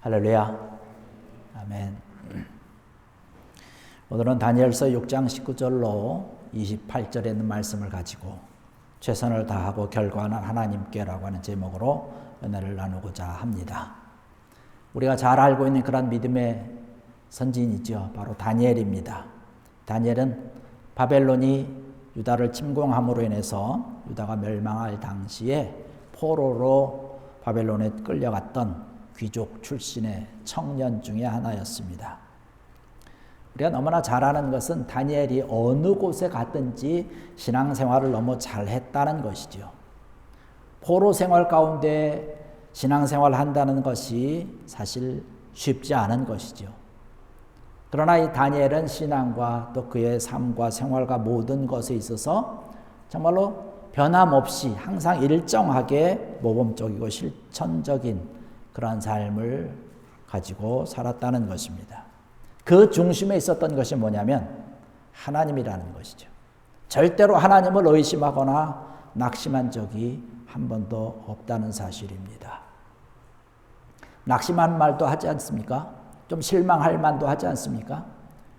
할렐루야. 아멘. 오늘은 다니엘서 6장 19절로 28절에 있는 말씀을 가지고 최선을 다하고 결과는 하나님께라고 하는 제목으로 은혜를 나누고자 합니다. 우리가 잘 알고 있는 그런 믿음의 선지인이죠. 바로 다니엘입니다. 다니엘은 바벨론이 유다를 침공함으로 인해서 유다가 멸망할 당시에 포로로 바벨론에 끌려갔던 귀족 출신의 청년 중에 하나였습니다. 우리가 너무나 잘 아는 것은 다니엘이 어느 곳에 갔든지 신앙생활을 너무 잘했다는 것이죠. 포로 생활 가운데 신앙생활을 한다는 것이 사실 쉽지 않은 것이죠. 그러나 이 다니엘은 신앙과 또 그의 삶과 생활과 모든 것에 있어서 정말로 변함없이 항상 일정하게 모범적이고 실천적인 그러한 삶을 가지고 살았다는 것입니다. 그 중심에 있었던 것이 뭐냐면 하나님이라는 것이죠. 절대로 하나님을 의심하거나 낙심한 적이 한 번도 없다는 사실입니다. 낙심한 말도 하지 않습니까? 좀 실망할 만도 하지 않습니까?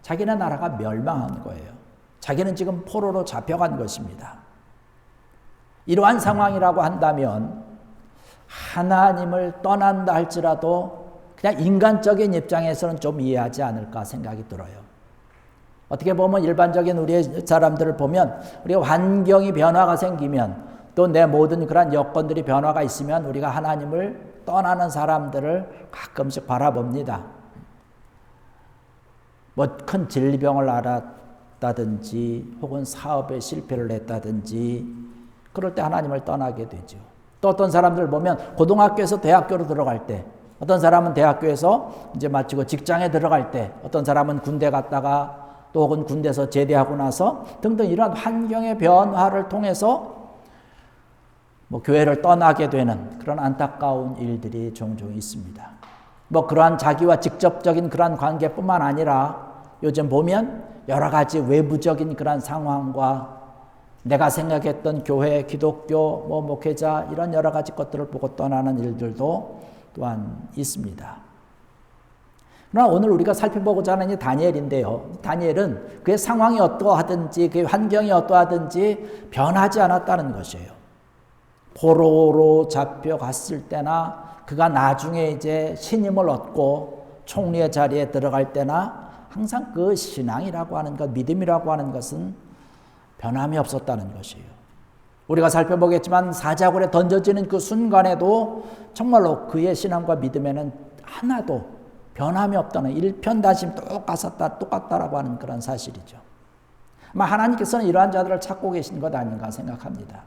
자기네 나라가 멸망한 거예요. 자기는 지금 포로로 잡혀간 것입니다. 이러한 상황이라고 한다면 하나님을 떠난다 할지라도 그냥 인간적인 입장에서는 좀 이해하지 않을까 생각이 들어요. 어떻게 보면 일반적인 우리의 사람들을 보면 우리가 환경이 변화가 생기면 또 내 모든 그런 여건들이 변화가 있으면 우리가 하나님을 떠나는 사람들을 가끔씩 바라봅니다. 뭐 큰 질병을 앓았다든지 혹은 사업에 실패를 했다든지 그럴 때 하나님을 떠나게 되죠. 또 어떤 사람들 보면 고등학교에서 대학교로 들어갈 때, 어떤 사람은 대학교에서 이제 마치고 직장에 들어갈 때, 어떤 사람은 군대 갔다가 또 혹은 군대에서 제대하고 나서 등등 이런 환경의 변화를 통해서 뭐 교회를 떠나게 되는 그런 안타까운 일들이 종종 있습니다. 뭐 그러한 자기와 직접적인 그러한 관계뿐만 아니라 요즘 보면 여러 가지 외부적인 그러한 상황과 내가 생각했던 교회, 기독교, 목회자 이런 여러 가지 것들을 보고 떠나는 일들도 또한 있습니다. 그러나 오늘 우리가 살펴보고자 하는 이 다니엘인데요. 다니엘은 그의 상황이 어떠하든지 그의 환경이 어떠하든지 변하지 않았다는 것이에요. 포로로 잡혀갔을 때나 그가 나중에 이제 신임을 얻고 총리의 자리에 들어갈 때나 항상 그 신앙이라고 하는 것, 믿음이라고 하는 것은 변함이 없었다는 것이에요. 우리가 살펴보겠지만 사자굴에 던져지는 그 순간에도 정말로 그의 신앙과 믿음에는 하나도 변함이 없다는 일편단심 똑같다라고 하는 그런 사실이죠. 아마 하나님께서는 이러한 자들을 찾고 계신 것 아닌가 생각합니다.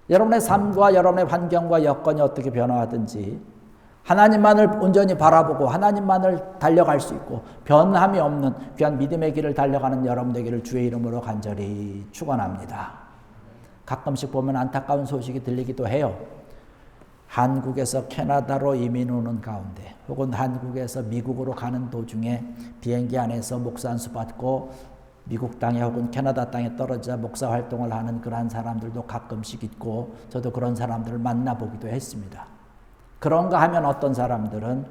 여러분의 삶과 여러분의 환경과 여건이 어떻게 변화하든지 하나님만을 온전히 바라보고 하나님만을 달려갈 수 있고 변함이 없는 귀한 믿음의 길을 달려가는 여러분 되기를 주의 이름으로 간절히 축원합니다. 가끔씩 보면 안타까운 소식이 들리기도 해요. 한국에서 캐나다로 이민 오는 가운데 혹은 한국에서 미국으로 가는 도중에 비행기 안에서 목사 안수 받고 미국 땅에 혹은 캐나다 땅에 떨어져 목사 활동을 하는 그러한 사람들도 가끔씩 있고 저도 그런 사람들을 만나보기도 했습니다. 그런가 하면 어떤 사람들은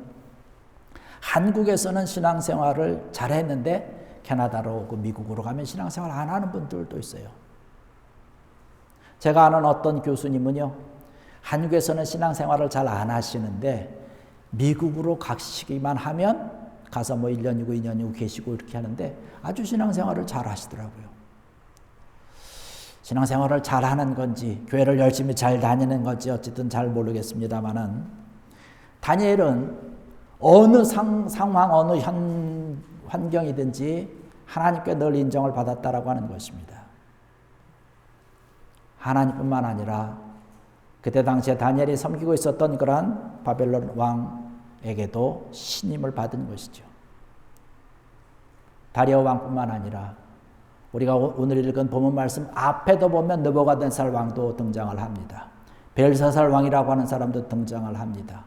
한국에서는 신앙생활을 잘했는데 캐나다로 오고 미국으로 가면 신앙생활 안 하는 분들도 있어요. 제가 아는 어떤 교수님은요. 한국에서는 신앙생활을 잘 안 하시는데 미국으로 가시기만 하면 가서 뭐 1년이고 2년이고 계시고 이렇게 하는데 아주 신앙생활을 잘 하시더라고요. 신앙생활을 잘 하는 건지 교회를 열심히 잘 다니는 건지 어쨌든 잘 모르겠습니다만은 다니엘은 어느 상황 어느 환경이든지 하나님께 늘 인정을 받았다라고 하는 것입니다. 하나님뿐만 아니라 그때 당시에 다니엘이 섬기고 있었던 그러한 바벨론 왕에게도 신임을 받은 것이죠. 다리오 왕뿐만 아니라 우리가 오늘 읽은 본문 말씀 앞에도 보면 느부갓네살 왕도 등장을 합니다. 벨사살 왕이라고 하는 사람도 등장을 합니다.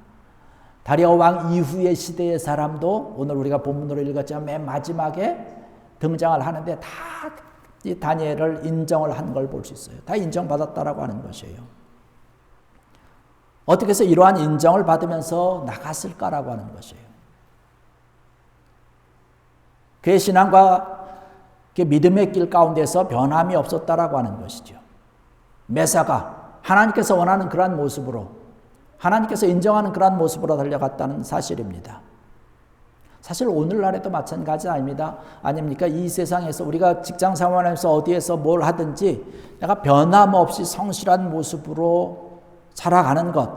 다리오 왕 이후의 시대의 사람도 오늘 우리가 본문으로 읽었지만 맨 마지막에 등장을 하는데 다 이 다니엘을 인정을 한 걸 볼 수 있어요. 다 인정받았다라고 하는 것이에요. 어떻게 해서 이러한 인정을 받으면서 나갔을까라고 하는 것이에요. 그의 신앙과 믿음의 길 가운데서 변함이 없었다라고 하는 것이죠. 메사가 하나님께서 원하는 그러한 모습으로, 하나님께서 인정하는 그러한 모습으로 달려갔다는 사실입니다. 사실 오늘날에도 마찬가지 아닙니까? 이 세상에서 우리가 직장 생활하면서 어디에서 뭘 하든지 내가 변함없이 성실한 모습으로 살아가는 것,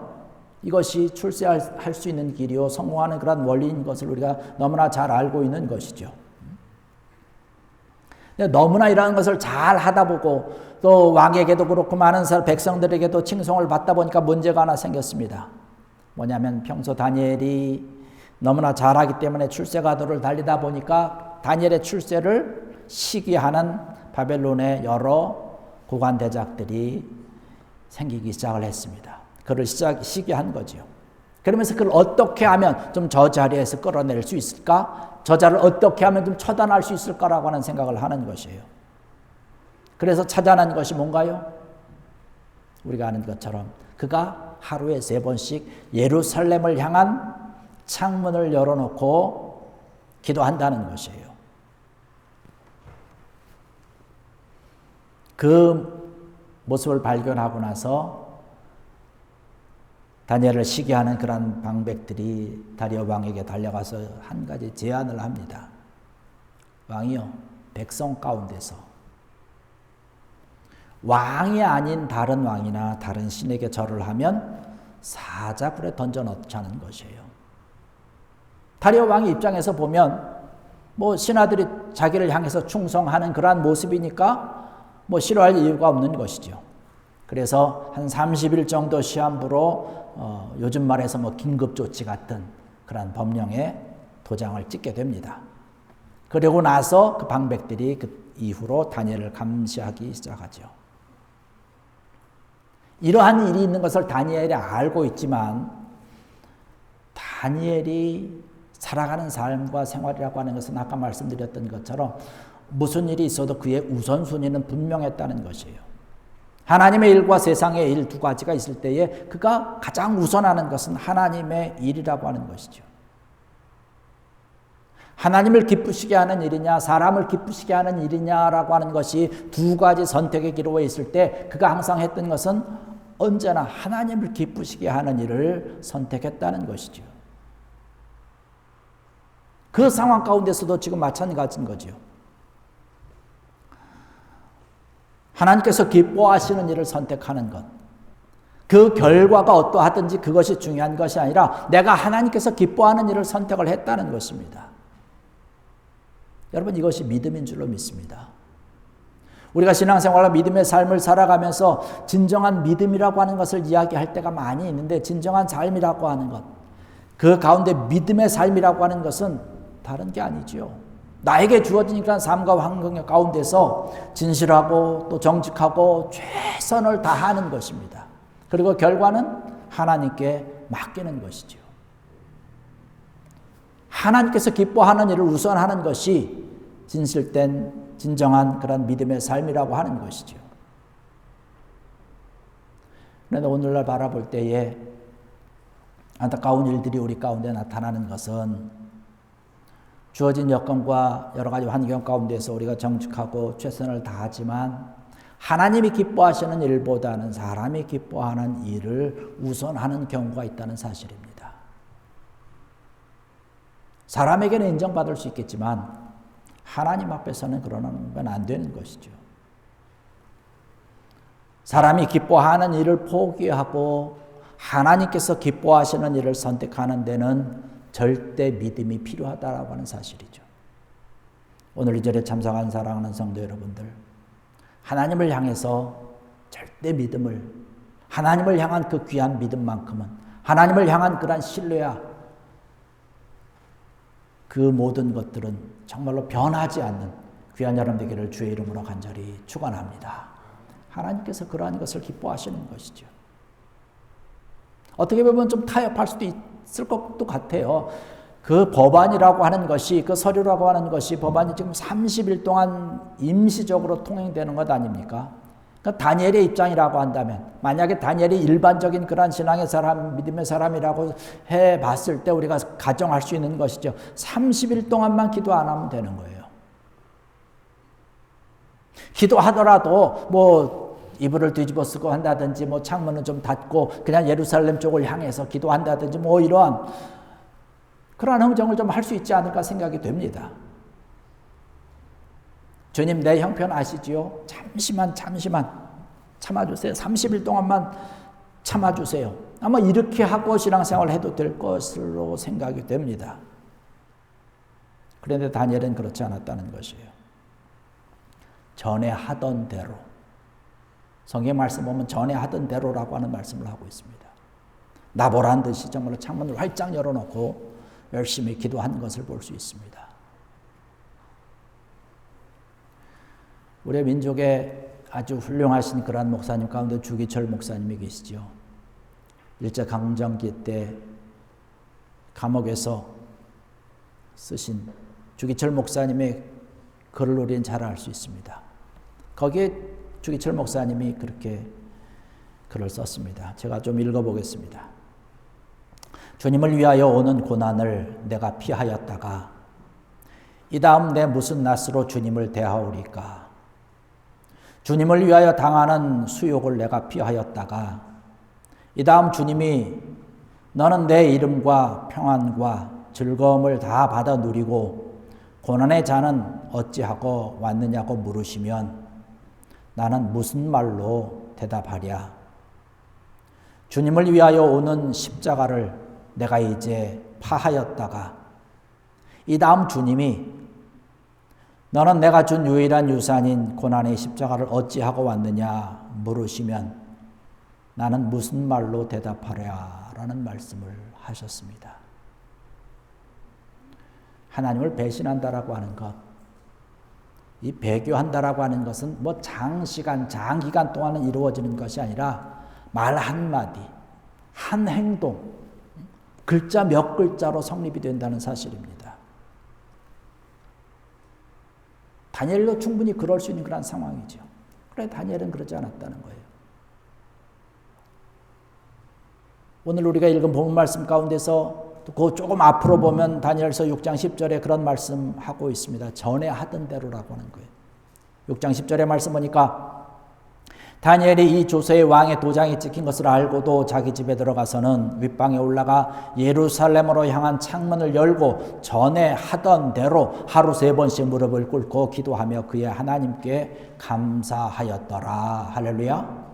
이것이 출세할 수 있는 길이요 성공하는 그런 원리인 것을 우리가 너무나 잘 알고 있는 것이죠. 너무나 이러한 것을 잘 하다 보고 또 왕에게도 그렇고 많은 백성들에게도 칭송을 받다 보니까 문제가 하나 생겼습니다. 뭐냐면 평소 다니엘이 너무나 잘하기 때문에 출세가도를 달리다 보니까 다니엘의 출세를 시기하는 바벨론의 여러 고관대작들이 생기기 시작을 했습니다. 그를 시기한 거죠. 그러면서 그걸 어떻게 하면 좀 저 자리에서 끌어낼 수 있을까? 저자를 어떻게 하면 좀 처단할 수 있을까라고 하는 생각을 하는 것이에요. 그래서 찾아낸 것이 뭔가요? 우리가 아는 것처럼 그가 하루에 3번씩 예루살렘을 향한 창문을 열어놓고 기도한다는 것이에요. 그 모습을 발견하고 나서 다니엘을 시기하는 그런 방백들이 다리오 왕에게 달려가서 한 가지 제안을 합니다. 왕이요, 백성 가운데서 왕이 아닌 다른 왕이나 다른 신에게 절을 하면 사자굴에 던져 넣자는 것이에요. 다리오 왕의 입장에서 보면 신하들이 자기를 향해서 충성하는 그러한 모습이니까 싫어할 이유가 없는 것이죠. 그래서 한 30일 정도 시한부로 요즘 말해서 긴급조치 같은 그런 법령에 도장을 찍게 됩니다. 그리고 나서 그 방백들이 그 이후로 다니엘을 감시하기 시작하죠. 이러한 일이 있는 것을 다니엘이 알고 있지만 다니엘이 살아가는 삶과 생활이라고 하는 것은 아까 말씀드렸던 것처럼 무슨 일이 있어도 그의 우선순위는 분명했다는 것이에요. 하나님의 일과 세상의 일 두 가지가 있을 때에 그가 가장 우선하는 것은 하나님의 일이라고 하는 것이죠. 하나님을 기쁘시게 하는 일이냐 사람을 기쁘시게 하는 일이냐라고 하는 것이 두 가지 선택의 기로에 있을 때 그가 항상 했던 것은 언제나 하나님을 기쁘시게 하는 일을 선택했다는 것이죠. 그 상황 가운데서도 지금 마찬가지인 거죠. 하나님께서 기뻐하시는 일을 선택하는 것. 그 결과가 어떠하든지 그것이 중요한 것이 아니라 내가 하나님께서 기뻐하는 일을 선택을 했다는 것입니다. 여러분 이것이 믿음인 줄로 믿습니다. 우리가 신앙생활과 믿음의 삶을 살아가면서 진정한 믿음이라고 하는 것을 이야기할 때가 많이 있는데 진정한 삶이라고 하는 것. 그 가운데 믿음의 삶이라고 하는 것은 다른 게 아니죠. 나에게 주어진 그런 삶과 환경 가운데서 진실하고 또 정직하고 최선을 다하는 것입니다. 그리고 결과는 하나님께 맡기는 것이죠. 하나님께서 기뻐하는 일을 우선하는 것이 진실된 진정한 그런 믿음의 삶이라고 하는 것이죠. 그런데 오늘날 바라볼 때에 안타까운 일들이 우리 가운데 나타나는 것은 주어진 여건과 여러 가지 환경 가운데서 우리가 정직하고 최선을 다하지만 하나님이 기뻐하시는 일보다는 사람이 기뻐하는 일을 우선하는 경우가 있다는 사실입니다. 사람에게는 인정받을 수 있겠지만 하나님 앞에서는 그러는 건 안 되는 것이죠. 사람이 기뻐하는 일을 포기하고 하나님께서 기뻐하시는 일을 선택하는 데는 절대 믿음이 필요하다라고 하는 사실이죠. 오늘 이 절에 참석한 사랑하는 성도 여러분들, 하나님을 향해서 절대 믿음을, 하나님을 향한 그 귀한 믿음만큼은, 하나님을 향한 그런 신뢰야 그 모든 것들은 정말로 변하지 않는 귀한 여러분 되기를 주의 이름으로 간절히 축원합니다. 하나님께서 그러한 것을 기뻐하시는 것이죠. 어떻게 보면 좀 타협할 수도 있을 것도 같아요. 그 법안이라고 하는 것이, 그 서류라고 하는 것이 법안이 지금 30일 동안 임시적으로 통행되는 것 아닙니까? 그러니까 다니엘의 입장이라고 한다면, 만약에 다니엘이 일반적인 그런 신앙의 사람, 믿음의 사람이라고 해봤을 때 우리가 가정할 수 있는 것이죠. 30일 동안만 기도 안 하면 되는 거예요. 기도하더라도 뭐 이불을 뒤집어 쓰고 한다든지, 뭐 창문을 좀 닫고 그냥 예루살렘 쪽을 향해서 기도한다든지, 뭐 이러한 그러한 행정을 좀 할 수 있지 않을까 생각이 됩니다. 주님, 내 형편 아시지요? 잠시만 참아주세요. 30일 동안만 참아주세요. 아마 이렇게 하고 신앙생활을 해도 될 것으로 생각이 됩니다. 그런데 다니엘은 그렇지 않았다는 것이에요. 전에 하던 대로, 성경 말씀 보면 전에 하던 대로라고 하는 말씀을 하고 있습니다. 나보란 듯이 정말로 창문을 활짝 열어놓고 열심히 기도한 것을 볼 수 있습니다. 우리 민족에 아주 훌륭하신 그러한 목사님 가운데 주기철 목사님이 계시죠. 일제강점기 때 감옥에서 쓰신 주기철 목사님의 글을 우리는 잘 알 수 있습니다. 거기에 주기철 목사님이 그렇게 글을 썼습니다. 제가 좀 읽어보겠습니다. 주님을 위하여 오는 고난을 내가 피하였다가 이 다음 내 무슨 낯으로 주님을 대하오리까? 주님을 위하여 당하는 수욕을 내가 피하였다가 이 다음 주님이 너는 내 이름과 평안과 즐거움을 다 받아 누리고 고난의 자는 어찌하고 왔느냐고 물으시면 나는 무슨 말로 대답하랴? 주님을 위하여 오는 십자가를 내가 이제 파하였다가 이 다음 주님이 너는 내가 준 유일한 유산인 고난의 십자가를 어찌하고 왔느냐 물으시면 나는 무슨 말로 대답하랴? 라는 말씀을 하셨습니다. 하나님을 배신한다라고 하는 것, 이 배교한다라고 하는 것은 뭐 장기간 동안은 이루어지는 것이 아니라 말 한마디, 한 행동, 글자 몇 글자로 성립이 된다는 사실입니다. 다니엘도 충분히 그럴 수 있는 그런 상황이죠. 그래, 다니엘은 그러지 않았다는 거예요. 오늘 우리가 읽은 본문 말씀 가운데서 그 조금 앞으로 보면 다니엘서 6장 10절에 그런 말씀하고 있습니다. 전에 하던 대로라고 하는 거예요. 6장 10절의 말씀 보니까 다니엘이 이 조서에 왕의 도장이 찍힌 것을 알고도 자기 집에 들어가서는 윗방에 올라가 예루살렘으로 향한 창문을 열고 전에 하던 대로 하루 3번씩 무릎을 꿇고 기도하며 그의 하나님께 감사하였더라. 할렐루야.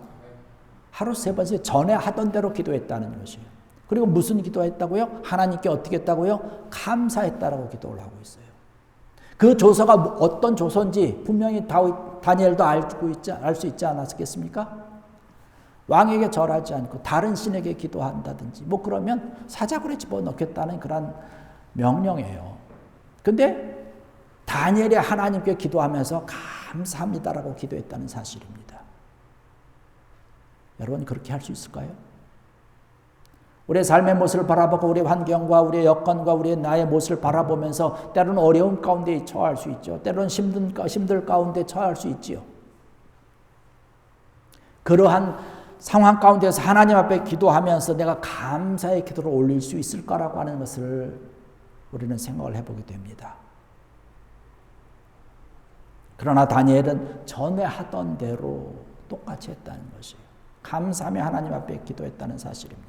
하루 3번씩 전에 하던 대로 기도했다는 것이에요. 그리고 무슨 기도했다고요? 하나님께 어떻게 했다고요? 감사했다라고 기도를 하고 있어요. 그 조서가 어떤 조서인지 분명히 다니엘도 알 수 있지 않았겠습니까? 왕에게 절하지 않고 다른 신에게 기도한다든지 뭐 그러면 사자굴에 집어넣겠다는 그런 명령이에요. 근데 다니엘이 하나님께 기도하면서 감사합니다라고 기도했다는 사실입니다. 여러분 그렇게 할 수 있을까요? 우리의 삶의 모습을 바라보고 우리의 환경과 우리의 여건과 우리의 나의 모습을 바라보면서 때로는 어려움 가운데 처할 수 있죠. 때로는 힘들 가운데 처할 수 있지요. 그러한 상황 가운데서 하나님 앞에 기도하면서 내가 감사의 기도를 올릴 수 있을까라고 하는 것을 우리는 생각을 해보게 됩니다. 그러나 다니엘은 전에 하던 대로 똑같이 했다는 것이에요. 감사하며 하나님 앞에 기도했다는 사실입니다.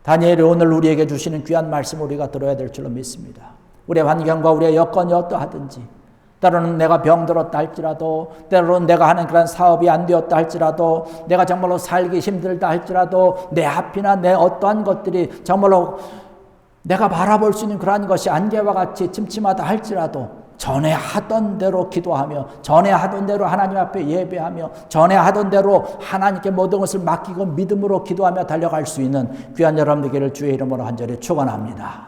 다니엘이 오늘 우리에게 주시는 귀한 말씀을 우리가 들어야 될 줄로 믿습니다. 우리의 환경과 우리의 여건이 어떠하든지, 때로는 내가 병들었다 할지라도, 때로는 내가 하는 그런 사업이 안 되었다 할지라도, 내가 정말로 살기 힘들다 할지라도, 내 앞이나 내 어떠한 것들이 정말로 내가 바라볼 수 있는 그러한 것이 안개와 같이 침침하다 할지라도 전에 하던 대로 기도하며, 전에 하던 대로 하나님 앞에 예배하며, 전에 하던 대로 하나님께 모든 것을 맡기고 믿음으로 기도하며 달려갈 수 있는 귀한 여러분 되기를 주의 이름으로 간절히 축원합니다.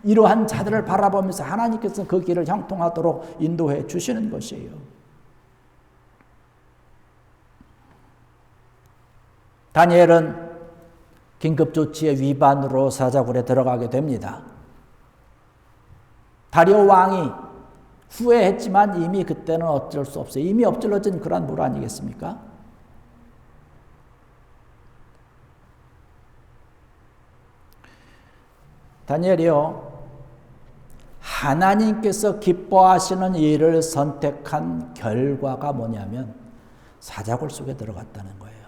이러한 자들을 바라보면서 하나님께서 그 길을 형통하도록 인도해 주시는 것이에요. 다니엘은 긴급조치의 위반으로 사자굴에 들어가게 됩니다. 다리오 왕이 후회했지만 이미 그때는 어쩔 수 없어요. 이미 엎질러진 그런 물 아니겠습니까? 다니엘이요, 하나님께서 기뻐하시는 일을 선택한 결과가 뭐냐면 사자굴 속에 들어갔다는 거예요.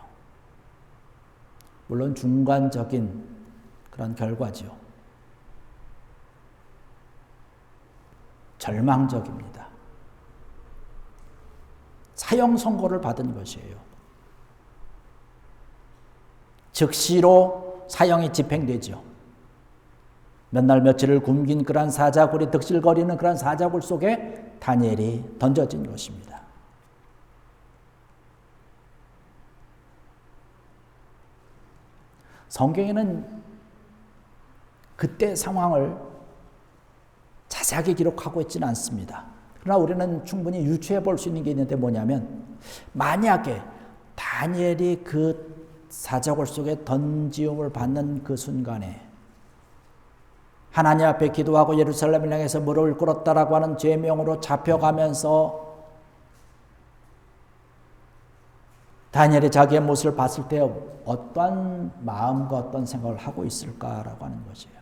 물론 중간적인 그런 결과죠. 절망적입니다. 사형 선고를 받은 것이에요. 즉시로 사형이 집행되죠. 몇 날 며칠을 굶긴 그런 사자굴이 득실거리는 그런 사자굴 속에 다니엘이 던져진 것입니다. 성경에는 그때 상황을 자세하게 기록하고 있지는 않습니다. 그러나 우리는 충분히 유추해 볼 수 있는 게 있는데 뭐냐면, 만약에 다니엘이 그 사자굴 속에 던지움을 받는 그 순간에 하나님 앞에 기도하고 예루살렘을 향해서 무릎을 꿇었다라고 하는 죄명으로 잡혀가면서 다니엘이 자기의 모습을 봤을 때 어떠한 마음과 어떤 생각을 하고 있을까라고 하는 것이에요.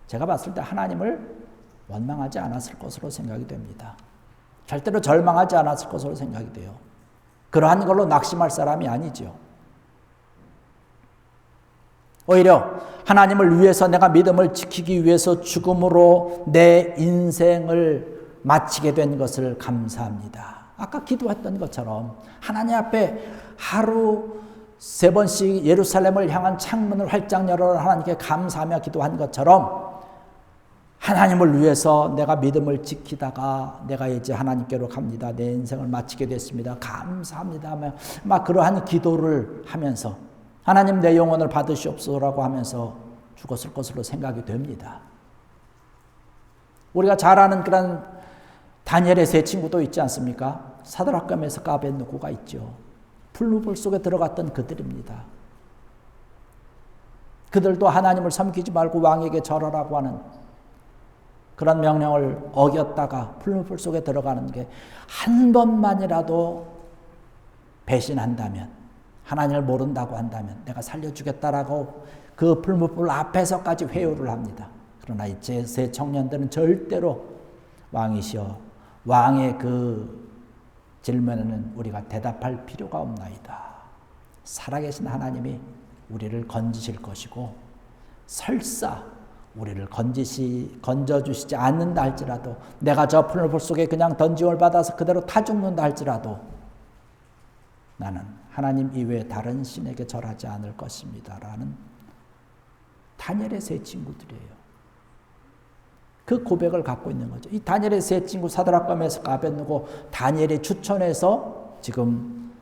제가 봤을 때 하나님을 원망하지 않았을 것으로 생각이 됩니다. 절대로 절망하지 않았을 것으로 생각이 돼요. 그러한 걸로 낙심할 사람이 아니죠. 오히려 하나님을 위해서, 내가 믿음을 지키기 위해서 죽음으로 내 인생을 마치게 된 것을 감사합니다. 아까 기도했던 것처럼 하나님 앞에 하루 3번씩 예루살렘을 향한 창문을 활짝 열어 하나님께 감사하며 기도한 것처럼, 하나님을 위해서 내가 믿음을 지키다가 내가 이제 하나님께로 갑니다. 내 인생을 마치게 됐습니다. 감사합니다 하며 막 그러한 기도를 하면서 하나님 내 영혼을 받으시옵소서라고 하면서 죽었을 것으로 생각이 됩니다. 우리가 잘 아는 그런 다니엘의 세 친구도 있지 않습니까? 사드락과 메삭과 아벳느고가 있죠. 풀무불 속에 들어갔던 그들입니다. 그들도 하나님을 섬기지 말고 왕에게 절하라고 하는 그런 명령을 어겼다가 풀무불 속에 들어가는 게 한 번만이라도 배신한다면, 하나님을 모른다고 한다면 내가 살려주겠다라고 그 풀무불 앞에서까지 회유를 합니다. 그러나 이 세 청년들은 절대로 왕이시여, 왕의 그 질문에는 우리가 대답할 필요가 없나이다. 살아계신 하나님이 우리를 건지실 것이고, 설사 우리를 건져주시지 않는다 할지라도, 내가 저 풀무불 속에 그냥 던짐을 받아서 그대로 타 죽는다 할지라도 나는 하나님 이외에 다른 신에게 절하지 않을 것입니다 라는 다니엘의 세 친구들이에요. 그 고백을 갖고 있는 거죠. 이 다니엘의 세 친구 사드락과 메삭과 아벳느고, 다니엘이 추천해서 지금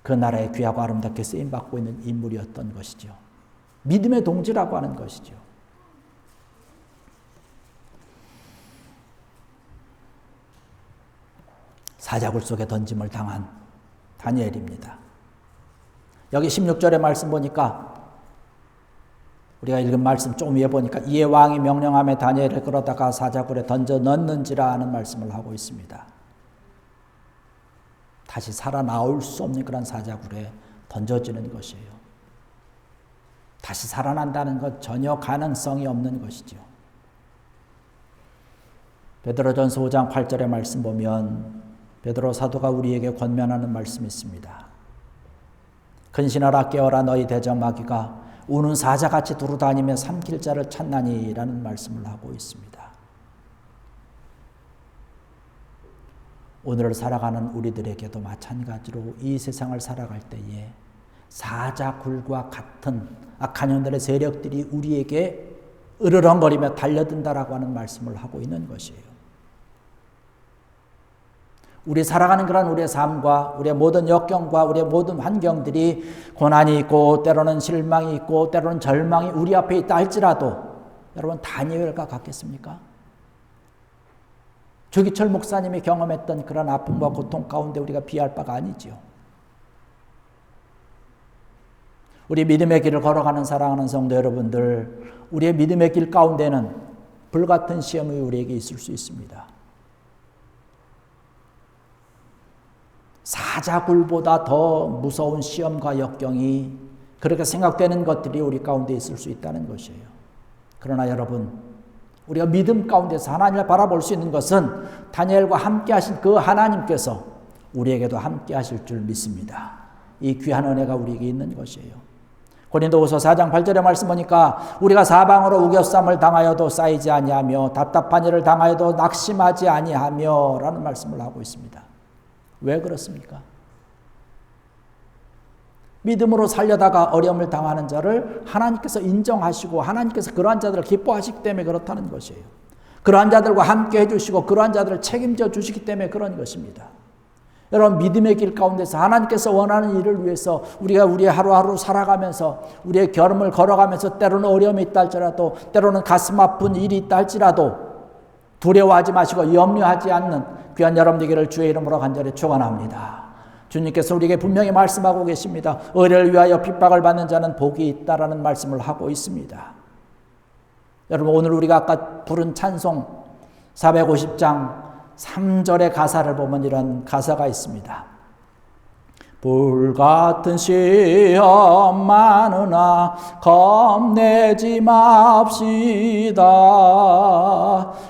그 나라의 귀하고 아름답게 쓰임받고 있는 인물이었던 것이죠. 믿음의 동지라고 하는 것이죠. 사자굴 속에 던짐을 당한 다니엘입니다. 여기 16절의 말씀 보니까, 우리가 읽은 말씀 조금 위에 보니까 이에 왕이 명령하며 다니엘을 끌어다가 사자굴에 던져 넣는지라 하는 말씀을 하고 있습니다. 다시 살아나올 수 없는 그런 사자굴에 던져지는 것이에요. 다시 살아난다는 것 전혀 가능성이 없는 것이죠. 베드로전서 5장 8절의 말씀 보면 베드로 사도가 우리에게 권면하는 말씀이 있습니다. 근신하라 깨어라 너희 대적마귀가 우는 사자같이 두루다니며 삼킬 자를 찾나니 라는 말씀을 하고 있습니다. 오늘을 살아가는 우리들에게도 마찬가지로 이 세상을 살아갈 때에 사자굴과 같은 악한 영들의 세력들이 우리에게 으르렁거리며 달려든다라고 하는 말씀을 하고 있는 것이에요. 우리 살아가는 그런 우리의 삶과 우리의 모든 역경과 우리의 모든 환경들이 고난이 있고 때로는 실망이 있고 때로는 절망이 우리 앞에 있다 할지라도 여러분 다니엘과 같겠습니까? 조기철 목사님이 경험했던 그런 아픔과 고통 가운데 우리가 비할 바가 아니지요. 우리 믿음의 길을 걸어가는 사랑하는 성도 여러분들, 우리의 믿음의 길 가운데는 불같은 시험이 우리에게 있을 수 있습니다. 사자굴보다 더 무서운 시험과 역경이 그렇게 생각되는 것들이 우리 가운데 있을 수 있다는 것이에요. 그러나 여러분, 우리가 믿음 가운데서 하나님을 바라볼 수 있는 것은 다니엘과 함께 하신 그 하나님께서 우리에게도 함께 하실 줄 믿습니다. 이 귀한 은혜가 우리에게 있는 것이에요. 고린도후서 4장 8절의 말씀 보니까 우리가 사방으로 우겨쌈을 당하여도 쌓이지 아니하며 답답한 일을 당하여도 낙심하지 아니하며 라는 말씀을 하고 있습니다. 왜 그렇습니까? 믿음으로 살려다가 어려움을 당하는 자를 하나님께서 인정하시고 하나님께서 그러한 자들을 기뻐하시기 때문에 그렇다는 것이에요. 그러한 자들과 함께 해주시고 그러한 자들을 책임져 주시기 때문에 그런 것입니다. 여러분, 믿음의 길 가운데서 하나님께서 원하는 일을 위해서 우리가 우리의 하루하루 살아가면서 우리의 걸음을 걸어가면서 때로는 어려움이 있다 할지라도 때로는 가슴 아픈 일이 있다 할지라도 두려워하지 마시고 염려하지 않는 귀한 여러분 되기를 주의 이름으로 간절히 축원합니다. 주님께서 우리에게 분명히 말씀하고 계십니다. 의를 위하여 핍박을 받는 자는 복이 있다라는 말씀을 하고 있습니다. 여러분, 오늘 우리가 아까 부른 찬송 450장 3절의 가사를 보면 이런 가사가 있습니다. 불같은 시험 많으나 겁내지 맙시다.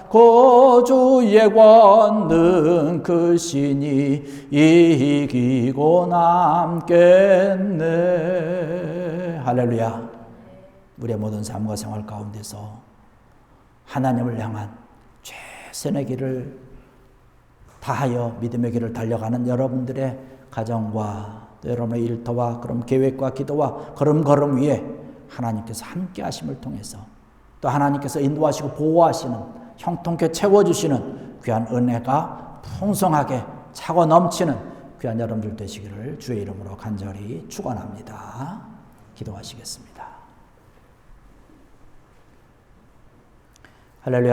구주의 권능 크시니 이기고 남겠네. 할렐루야. 우리의 모든 삶과 생활 가운데서 하나님을 향한 최선의 길을 다하여 믿음의 길을 달려가는 여러분들의 가정과 여러분의 일터와 그럼 계획과 기도와 걸음걸음 위에 하나님께서 함께 하심을 통해서 또 하나님께서 인도하시고 보호하시는 형통케 채워주시는 귀한 은혜가 풍성하게 차고 넘치는 귀한 여러분들 되시기를 주의 이름으로 간절히 축원합니다. 기도하시겠습니다. 할렐루야.